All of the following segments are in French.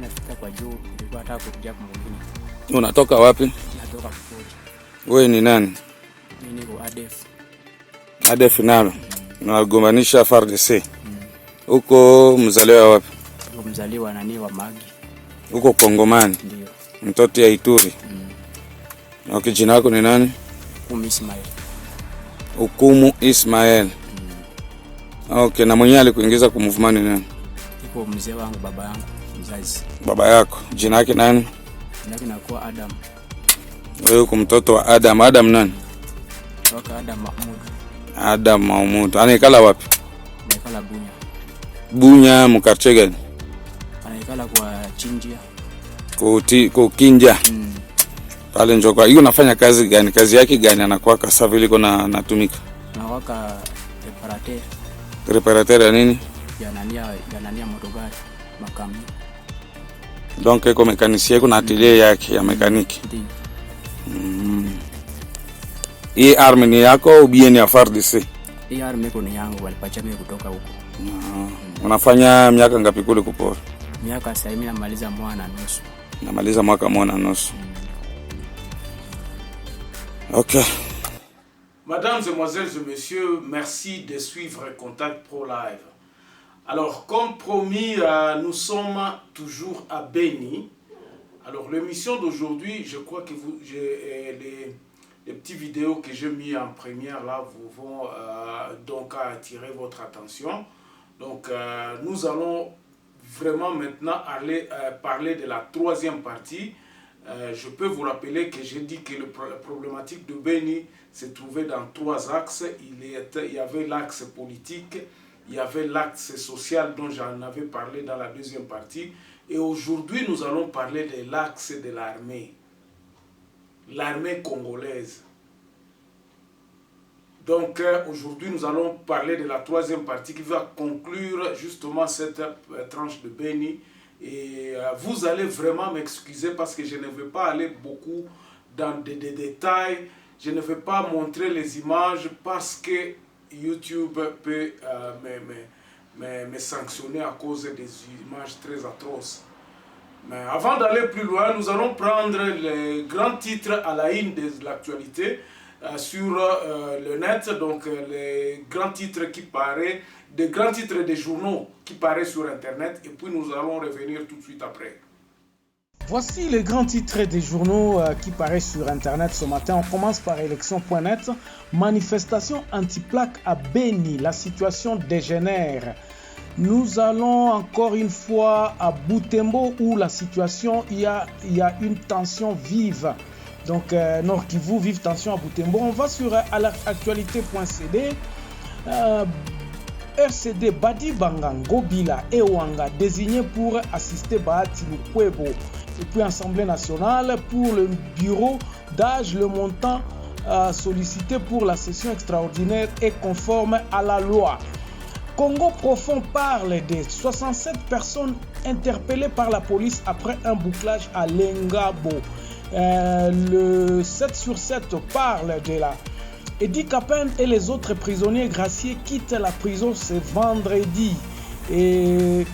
nafika kwa juu, nilikuwa nataka kurudia kwa mwingine. Unatoka wapi? Natoka Kukuri. Wewe ni nani? Mimi niko ADF. ADF nalo. Unagombanisha FARDC. Huko mzaliwa wapi? Niko mzaliwa nani wa Magi. Huko Kongomani. Ndio. Mtoto ya Ituri. Okay, jina lako ni nani? Hukumu Ismail. Hukumu Ismail. Okay, na mwenyewe alikuingiza kwa movement nani? Iko mzee wangu, baba yangu mzazi. Baba yako, jina yake nani? Jina yake nakuwa Adam. Wewe uko mtoto wa Adam. Adam nani? Toka Adam Mahmud. Adam Mahmud. Anaikala wapi? Anaikala Bunya. Bunya mkarche gani? Anaikala kwa Chinjia. Kukinja. Pale njoo. Hiyo unafanya kazi gani? Kazi yake gani anakuwa kasa vile iko natumika? Nawaka reparateur. Reparateur ya nini? Ya nania motogari, makami. Donc iko mekanisien, iko na atelier yake ya mekaniki. Ndio. Hii arme ni yako au bien ya FARDC? Hii arme iko ni yangu, walipacha mimi kutoka huko. Unafanya miaka ngapi kule kupora? Miaka sasa mimi namaliza mwaka na nusu. Namaliza mwaka mmoja na nusu. OK. Mesdames, Mesdemoiselles et Messieurs, merci de suivre Contact Pro Live. Alors, comme promis, nous sommes toujours à Beni. Alors, l'émission d'aujourd'hui, je crois que les petites vidéos que j'ai mis en première là vont donc attirer votre attention. Donc, nous allons vraiment maintenant aller parler de la troisième partie. Je peux vous rappeler que j'ai dit que la problématique de Beni se trouvait dans trois axes. Il y avait l'axe politique, il y avait l'axe social dont j'en avais parlé dans la deuxième partie. Et aujourd'hui, nous allons parler de l'axe de l'armée. L'armée congolaise. Donc aujourd'hui, nous allons parler de la troisième partie qui va conclure justement cette tranche de Beni. Et vous allez vraiment m'excuser parce que je ne vais pas aller beaucoup dans des détails. Je ne vais pas montrer les images parce que YouTube peut me sanctionner à cause des images très atroces. Mais avant d'aller plus loin, nous allons prendre les grands titres à la une de l'actualité sur le net. Donc les grands titres qui paraissent, des grands titres des journaux qui paraissent sur Internet. Et puis nous allons revenir tout de suite après. Voici les grands titres des journaux qui paraissent sur Internet ce matin. On commence par élection.net. Manifestation anti-plaque à Beni. La situation dégénère. Nous allons encore une fois à Butembo où la situation, il y a une tension vive. Donc Nord Kivu, vive tension à Butembo. On va sur actualité.cd. RCD Badi Bangango Bila et Ouanga désignés pour assister Bahati Lukwebo. Et puis Assemblée nationale pour le bureau d'âge, le montant sollicité pour la session extraordinaire est conforme à la loi. Congo profond parle de 67 personnes interpellées par la police après un bouclage à Lengabo. Le 7 sur 7 parle de la... Eddie Capen et les autres prisonniers graciés quittent la prison ce vendredi. Et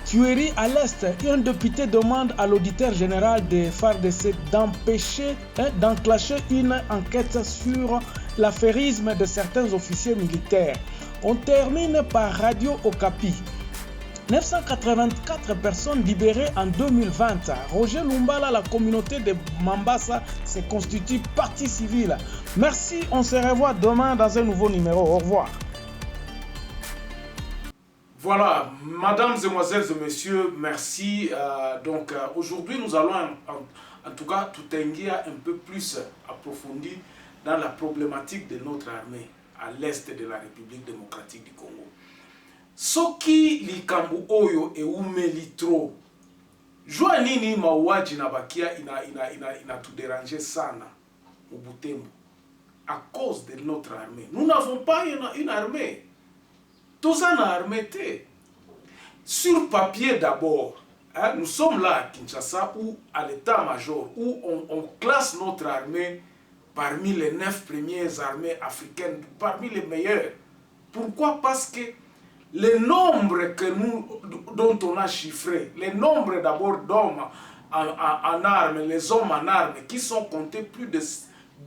tuerie à l'Est, un député demande à l'auditeur général des FARDC d'enclencher une enquête sur l'affairisme de certains officiers militaires. On termine par Radio Okapi. 984 personnes libérées en 2020. Roger Lumbala, la communauté de Mambasa se constitue partie civile. Merci, on se revoit demain dans un nouveau numéro. Au revoir. Voilà, mesdames, mesdemoiselles et messieurs, merci. Donc aujourd'hui, nous allons en tout cas tout un peu plus approfondi dans la problématique de notre armée à l'est de la République démocratique du Congo. Soki likambu oyo eumeli trop. Jua nini mauaji na bakia inatudéranger sana au Butembo à cause de notre armée. Nous n'avons pas une armée. Tout ça n'a armée. Sur papier d'abord, hein, nous sommes là à Kinshasa ou à l'état-major où on classe notre armée parmi les 9 premières armées africaines, parmi les meilleures. Pourquoi? Parce que le nombre dont on a chiffré, le nombre d'abord d'hommes en armes, les hommes en armes, qui sont comptés plus de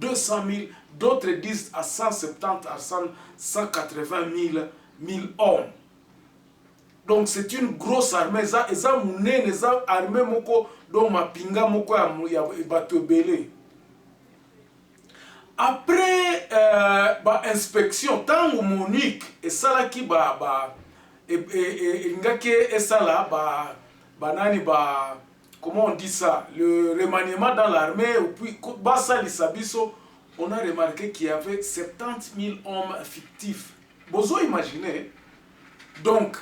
200 000, d'autres disent à 170 à 180 000 hommes. Donc c'est une grosse armée. Ils ont une armée moko donc mapinga moko ya bato belé. Après inspection, tant ou Monique et ça là qui comment on dit ça, le remaniement dans l'armée, puis on a remarqué qu'il y avait 70 000 hommes fictifs. Vous imaginez? Donc,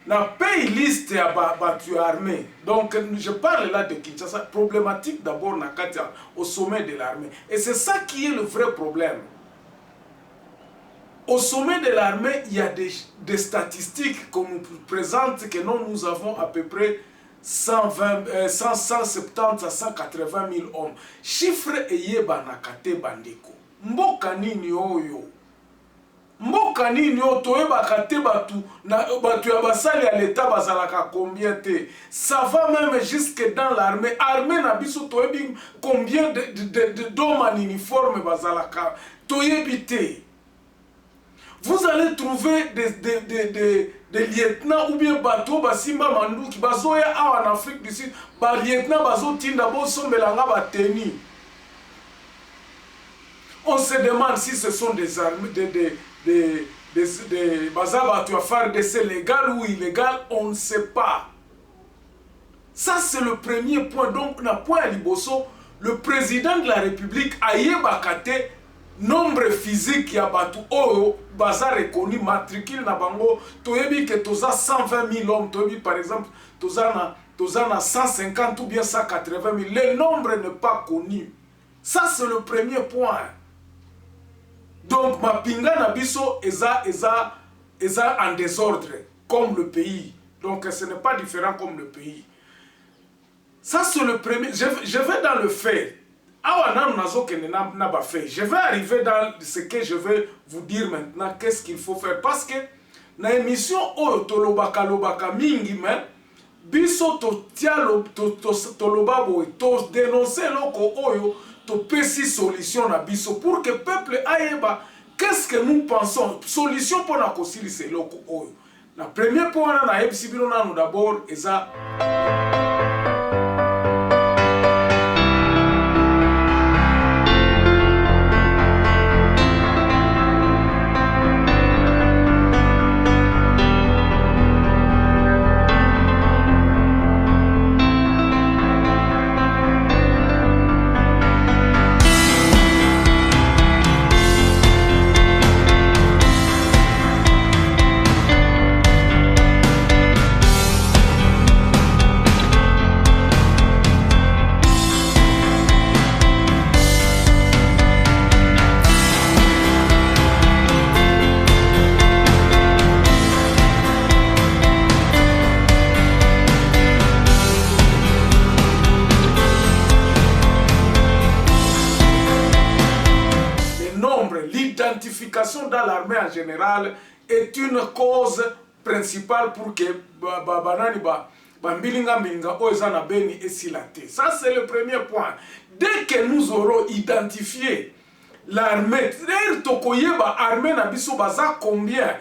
la pays liste à battu armée. Donc, je parle là de Kinshasa, problématique d'abord au sommet de l'armée. Et c'est ça qui est le vrai problème. Au sommet de l'armée, il y a des statistiques qu'on nous présente que nous avons à peu près 170 à 180 000 hommes. Chiffre eyeba nakate bandeko. Mboka nini oyo? Mboka nini oyo toyebaka te batu ya basali ya l'État bazalaka combien te? Ça va même jusque dans l'armée. Armée na biso toyebi combien d'hommes en uniforme bazalaka toyebi te. Vous allez trouver des lieutenants ou bien bateaux basimba mandu qui bazoya en Afrique du Sud, ba lieutenant bazo tinda bo sombelanga ba teni. On se demande si ce sont des armes des bazabato à faire des légal ou illégal, on ne sait pas. Ça c'est le premier point. Donc na point à liboso, le président de la République ayebakate nombre physique ya batu oyo baza reconnu matricule na bango toyebi que toza 120 000 hommes, toyebi par exemple toza na 150 ou bien 180 000. Le nombre n'est pas connu. Ça c'est le premier point. Donc mapinga na biso eza en désordre comme le pays. Donc ce n'est pas différent comme le pays. Ça c'est le premier. Je vais dans le fait. Je vais arriver dans ce que je vais vous dire maintenant, qu'est-ce qu'il faut faire. Parce que dans l'émission Oyo Tolobaka Lobaka Mingi, biso to dénoncer loko Oyo to pesi solution na biso pour que le peuple aïeba qu'est-ce que nous pensons. Solution pour la kosili c'est loko Oyo. La première point na ebisibino na nous d'abord eza dans l'armée en général est une cause principale pour que ça c'est le premier point. Dès que nous aurons identifié l'armée, combien,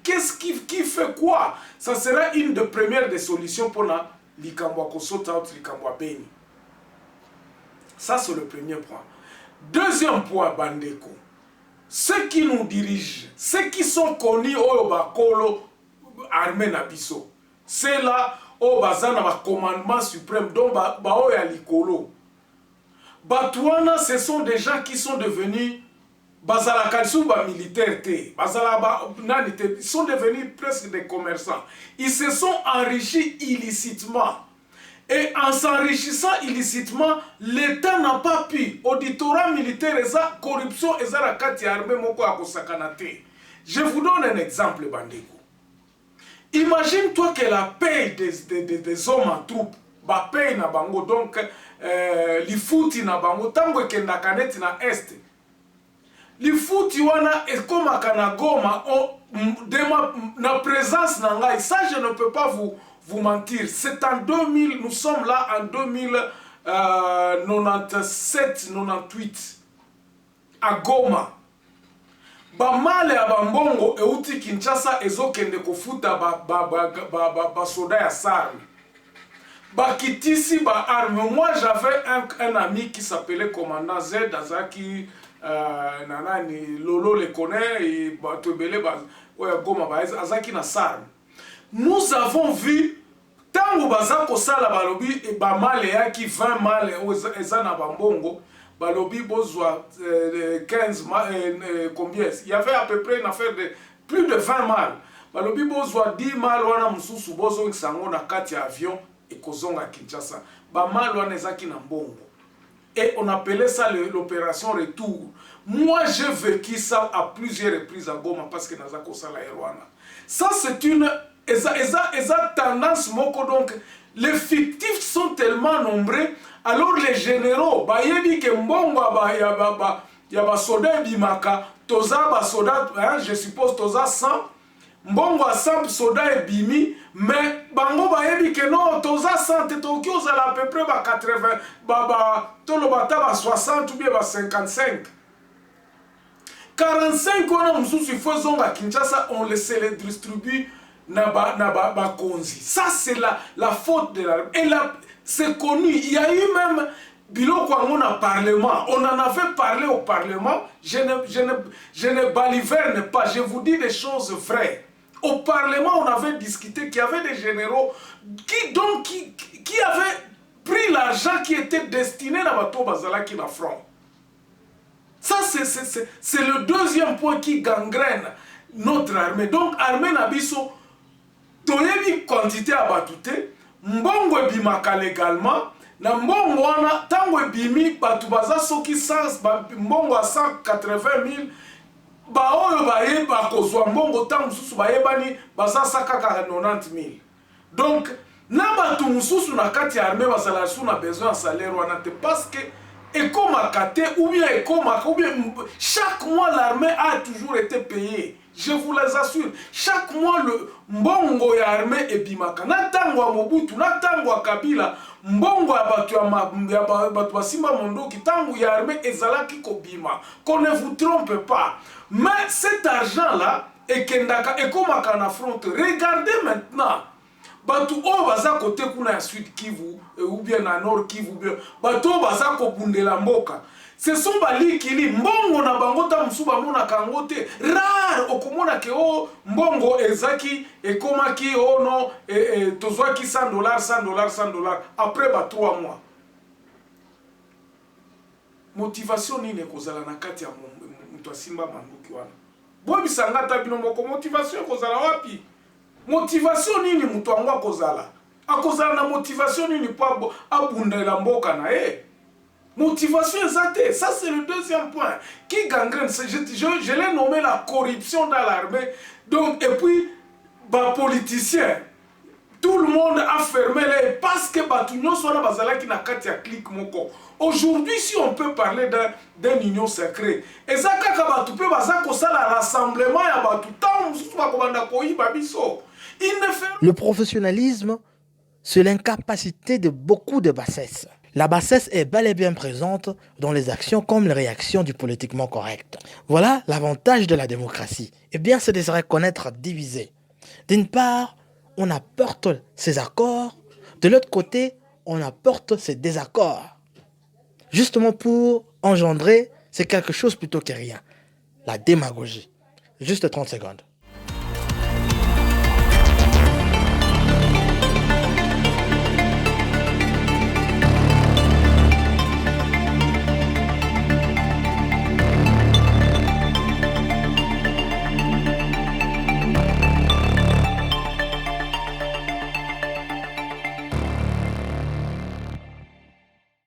qu'est-ce qui fait quoi, ça sera une des premières des solutions pour la ça c'est le premier point. Deuxième point, Bandeko. Ceux qui nous dirigent, ceux qui sont connus au Bakolo armée Nabiso, c'est là au Bazana ba commandement suprême dont Baoya Likolo. Batouana, ce sont des gens qui sont devenus Bazala Kalsuba militaire, ils sont devenus presque des commerçants. Ils se sont enrichis illicitement. Et en s'enrichissant illicitement, l'État n'a pas pu. Auditorat militaire, corruption, je vous donne un exemple, Bandeko. Imagine-toi que la paye des hommes en troupe, la paye na bango, donc les fouti na bango, tango ke na kaneti na est. lifuti wana ekomaka na Goma na présence na ngai. Ça je ne peux pas vous mentir. C'est en 2000, nous sommes là en 2097 98 à Goma. Bamale ya bambongo euti Kinshasa ezokende kofuta ba soda ya SARM. Bakitisi ba arme. Moi j'avais un ami qui s'appelait commandant Z Azaki nanani Lolo le connaît et batobele ba Goma ba Azaki na SARM. Nous avons vu tango bazako sala balobi e bamale yaki 20 male eza na bambongo. Balobi bozwa 15 combien? Il y avait à peu près une affaire de plus de 20 mal. Balobi bozwa 10 mal wana mususu bozo nsango na kati ya avion et kozonga Kinshasa. Ba mal wana ezaki na mbongo. Et on appelait ça l'opération retour. Moi j'ai vécu ça à plusieurs reprises à Goma parce que nazako sala erwana. Ça c'est une eza tendance moko. Donc les fictifs sont tellement nombreux. Alors les généraux, bayebi ke mbongo ya ba soda bimaka, toza ba soda, je suppose toza 100, mbongo a 100 soda bimi, mais bango bayebi ke non, toza 100, toki ozala à peu près ba 80, tolo bata ba 60 ou bien ba 55. 45 on mususu il faut zonga Kinshasa, on se les distribue na ba konzi. Ça c'est la faute de la... Et là, c'est connu. Il y a eu même biloko na parlement. On en avait parlé au parlement. Je ne baliverne pas. Je vous dis des choses vraies. Au parlement, on avait discuté qu'il y avait des généraux qui avaient pris l'argent qui était destiné à Bato Bazala qui la front. Ça, c'est le deuxième point qui gangrène notre armée. Donc, armée Nabiso, toyebi quantité à batute, mbongo ebimaka légalement, na mbongo wana, tango ebimi, batu baza soki mbongo a 180 000, ba oyo baye bakozwa mbongo tango mususu bayebani baza 190 000. Donc, na batu mususu na kati ya armée bazala su na besoin de salaire wana te, parce que ou bien chaque mois l'armée a toujours été payée. Je vous les assure, chaque mois le mbongo ya armée ebimaka. Na tango ya Mobutu, na tango ya Kabila, mbongo ya batu ya Simba Mondoki, tango ya armée ezalaki kobima. Qu'on ne vous trompe pas. Mais cet argent-là, ekomaka na front. Regardez maintenant. Batu o baza kote kuna ya Sud Kivu ou bien na Nord Kivu bien batu o baza ko bundela mboka. Ce sont balikili mbongo na bango ta musuba mona kangote rare okomona ke o mbongo ezaki ekomaki o no tozwaki $100 après ba 3 mois. Motivation nini kozala na kati ya mtu Simba Manduki wana. Bobi sangata bino moko motivation kozala wapi? Motivation nini mutu wangu akozala na motivation nini po abundela mboka na motivation exacte. Ça c'est le deuxième point qui gangrène. Je l'ai nommé la corruption dans l'armée. Donc et puis ba politicien, tout le monde a fermé les parce que batunyo sona bazala ki na kati ya clique moko. Aujourd'hui si on peut parler d'un union secrète, ezaka ka batu pe bazako sala rassemblement ya batu tam mususu bakobanda koyiba biso. Le professionnalisme, c'est l'incapacité de beaucoup de bassesses. La bassesse est bel et bien présente dans les actions comme les réactions du politiquement correct. Voilà l'avantage de la démocratie. Eh bien, c'est de se reconnaître divisé. D'une part, on apporte ses accords. De l'autre côté, on apporte ses désaccords. Justement pour engendrer, c'est quelque chose plutôt que rien. La démagogie. Juste 30 secondes.